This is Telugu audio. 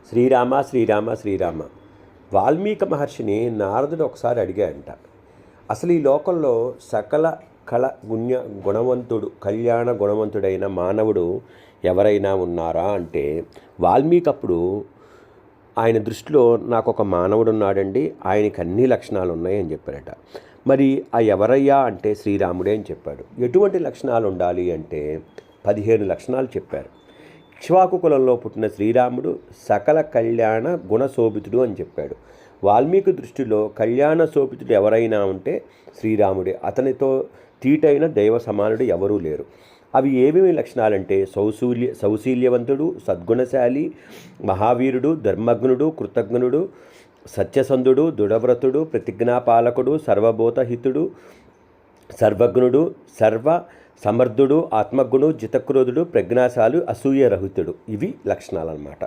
శ్రీరామ శ్రీరామ శ్రీరామ. వాల్మీకి మహర్షిని నారదుడు ఒకసారి అడిగాడంట, అసలు ఈ లోకంలో సకల గుణవంతుడు కళ్యాణ గుణవంతుడైన మానవుడు ఎవరైనా ఉన్నారా అంటే, వాల్మీకి అప్పుడు ఆయన దృష్టిలో నాకు ఒక మానవుడు ఉన్నాడండి, ఆయనకి అన్ని లక్షణాలు ఉన్నాయి అని చెప్పారట. మరి ఆ ఎవరయ్యా అంటే శ్రీరాముడే అని చెప్పాడు. ఎటువంటి లక్షణాలు ఉండాలి అంటే 15 లక్షణాలు చెప్పారు. ఇక్ష్వాకు కులంలో పుట్టిన శ్రీరాముడు సకల కళ్యాణ గుణశోభితుడు అని చెప్పాడు. వాల్మీకి దృష్టిలో కళ్యాణ శోభితుడు ఎవరైనా ఉంటే శ్రీరాముడే. అతనితో తీటైన దైవ సమానుడు ఎవరూ లేరు. అవి ఏమేమి లక్షణాలంటే సౌశీల్యవంతుడు, సద్గుణశాలి, మహావీరుడు, ధర్మజ్ఞుడు, కృతజ్ఞుడు, సత్యసంధుడు, దృఢవ్రతుడు, ప్రతిజ్ఞాపాలకుడు, సర్వభూతహితుడు, సర్వజ్ఞుడు, సర్వ సమర్థుడు, ఆత్మగుణుడు, జితక్రోధుడు, ప్రజ్ఞాశాలు, అసూయరహితుడు. ఇవి లక్షణాలు అన్నమాట.